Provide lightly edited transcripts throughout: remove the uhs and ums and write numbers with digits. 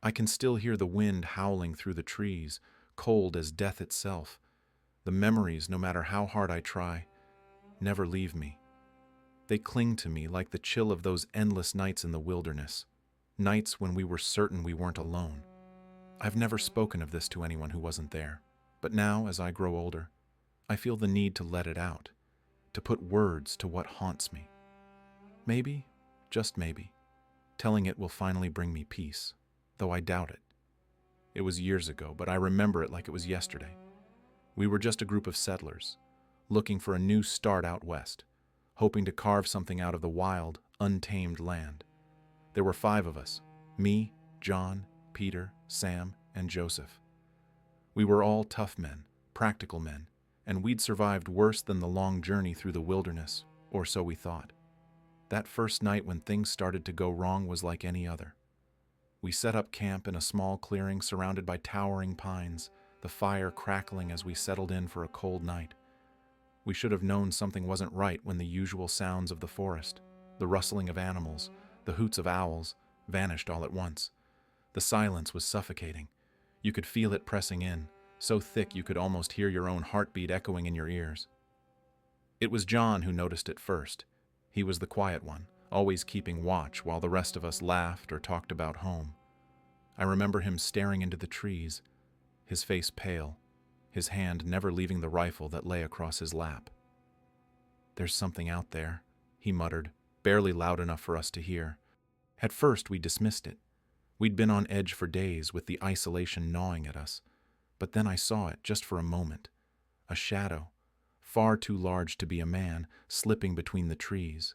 I can still hear the wind howling through the trees, cold as death itself. The memories, no matter how hard I try, never leave me. They cling to me like the chill of those endless nights in the wilderness, nights when we were certain we weren't alone. I've never spoken of this to anyone who wasn't there, but now, as I grow older, I feel the need to let it out, to put words to what haunts me. Maybe, just maybe, telling it will finally bring me peace, though I doubt it. It was years ago, but I remember it like it was yesterday. We were just a group of settlers, looking for a new start out west, hoping to carve something out of the wild, untamed land. There were 5 of us: me, John, Peter, Sam, and Joseph. We were all tough men, practical men, and we'd survived worse than the long journey through the wilderness, or so we thought. That first night when things started to go wrong was like any other. We set up camp in a small clearing surrounded by towering pines, the fire crackling as we settled in for a cold night. We should have known something wasn't right when the usual sounds of the forest, the rustling of animals, the hoots of owls, vanished all at once. The silence was suffocating. You could feel it pressing in, so thick you could almost hear your own heartbeat echoing in your ears. It was John who noticed it first. He was the quiet one, always keeping watch while the rest of us laughed or talked about home. I remember him staring into the trees, his face pale, his hand never leaving the rifle that lay across his lap. "There's something out there," he muttered, barely loud enough for us to hear. At first, we dismissed it. We'd been on edge for days with the isolation gnawing at us. But then I saw it, just for a moment. A shadow, far too large to be a man, slipping between the trees.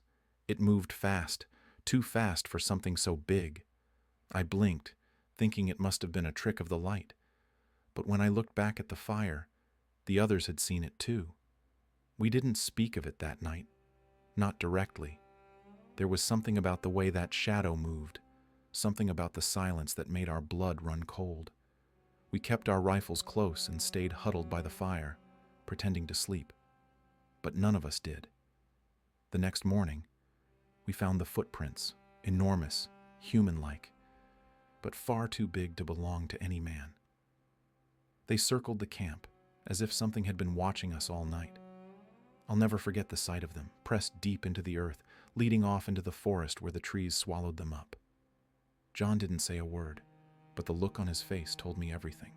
It moved fast, too fast for something so big. I blinked, thinking it must have been a trick of the light. But when I looked back at the fire, the others had seen it too. We didn't speak of it that night, not directly. There was something about the way that shadow moved, something about the silence that made our blood run cold. We kept our rifles close and stayed huddled by the fire, pretending to sleep. But none of us did. The next morning, we found the footprints, enormous, human-like, but far too big to belong to any man. They circled the camp, as if something had been watching us all night. I'll never forget the sight of them, pressed deep into the earth, leading off into the forest where the trees swallowed them up. John didn't say a word, but the look on his face told me everything.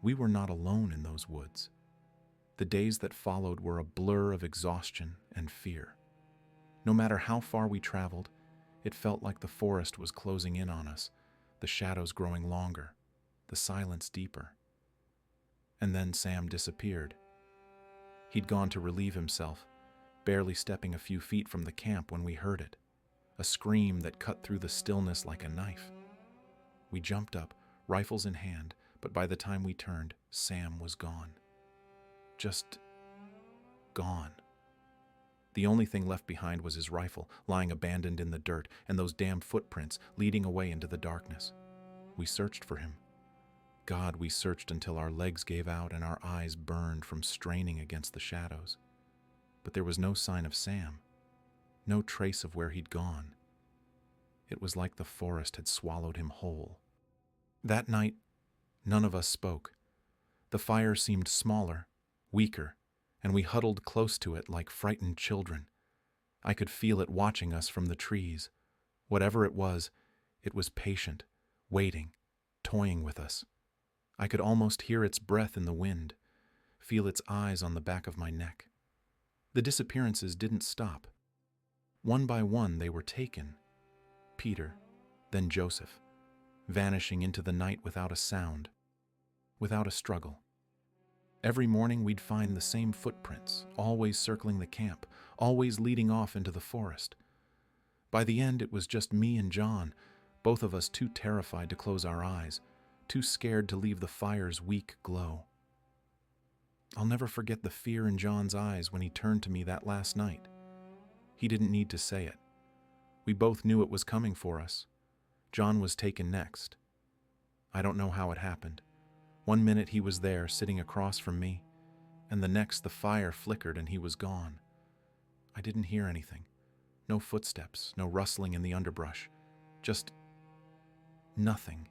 We were not alone in those woods. The days that followed were a blur of exhaustion and fear. No matter how far we traveled, it felt like the forest was closing in on us, the shadows growing longer, the silence deeper. And then Sam disappeared. He'd gone to relieve himself, barely stepping a few feet from the camp when we heard it, a scream that cut through the stillness like a knife. We jumped up, rifles in hand, but by the time we turned, Sam was gone. Just gone. The only thing left behind was his rifle, lying abandoned in the dirt, and those damn footprints leading away into the darkness. We searched for him. God, we searched until our legs gave out and our eyes burned from straining against the shadows. But there was no sign of Sam, no trace of where he'd gone. It was like the forest had swallowed him whole. That night, none of us spoke. The fire seemed smaller, weaker, and we huddled close to it like frightened children. I could feel it watching us from the trees. Whatever it was patient, waiting, toying with us. I could almost hear its breath in the wind, feel its eyes on the back of my neck. The disappearances didn't stop. One by one they were taken. Peter, then Joseph, vanishing into the night without a sound, without a struggle. Every morning we'd find the same footprints, always circling the camp, always leading off into the forest. By the end it was just me and John, both of us too terrified to close our eyes, too scared to leave the fire's weak glow. I'll never forget the fear in John's eyes when he turned to me that last night. He didn't need to say it. We both knew it was coming for us. John was taken next. I don't know how it happened. One minute he was there, sitting across from me, and the next the fire flickered and he was gone. I didn't hear anything. No footsteps, no rustling in the underbrush. Just Nothing.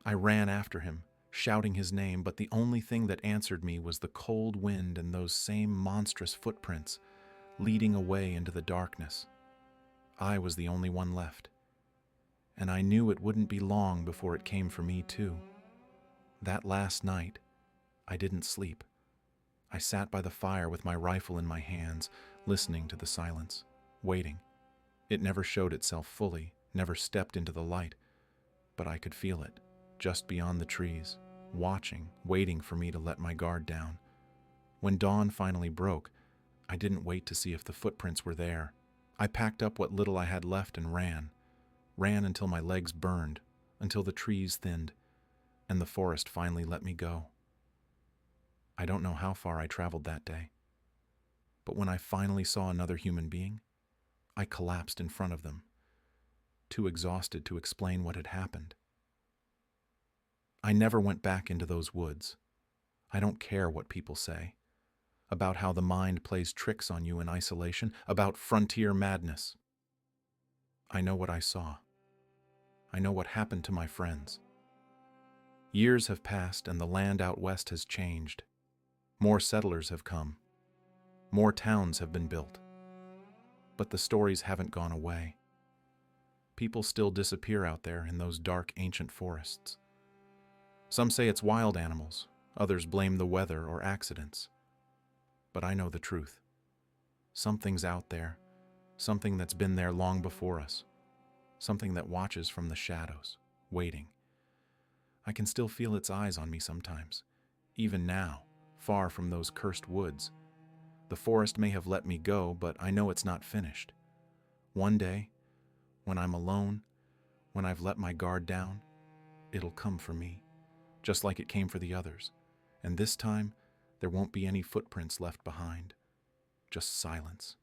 I ran after him, shouting his name, but the only thing that answered me was the cold wind and those same monstrous footprints leading away into the darkness. I was the only one left, and I knew it wouldn't be long before it came for me too. That last night, I didn't sleep. I sat by the fire with my rifle in my hands, listening to the silence, waiting. It never showed itself fully, never stepped into the light, but I could feel it, just beyond the trees, watching, waiting for me to let my guard down. When dawn finally broke, I didn't wait to see if the footprints were there. I packed up what little I had left and ran until my legs burned, until the trees thinned, and the forest finally let me go. I don't know how far I traveled that day, but when I finally saw another human being, I collapsed in front of them, too exhausted to explain what had happened. I never went back into those woods. I don't care what people say about how the mind plays tricks on you in isolation, about frontier madness. I know what I saw. I know what happened to my friends. Years have passed and the land out west has changed. More settlers have come. More towns have been built. But the stories haven't gone away. People still disappear out there in those dark ancient forests. Some say it's wild animals, others blame the weather or accidents. But I know the truth. Something's out there, something that's been there long before us, something that watches from the shadows, waiting. I can still feel its eyes on me sometimes, even now, far from those cursed woods. The forest may have let me go, but I know it's not finished. One day, when I'm alone, when I've let my guard down, it'll come for me, just like it came for the others. And this time, there won't be any footprints left behind, just silence.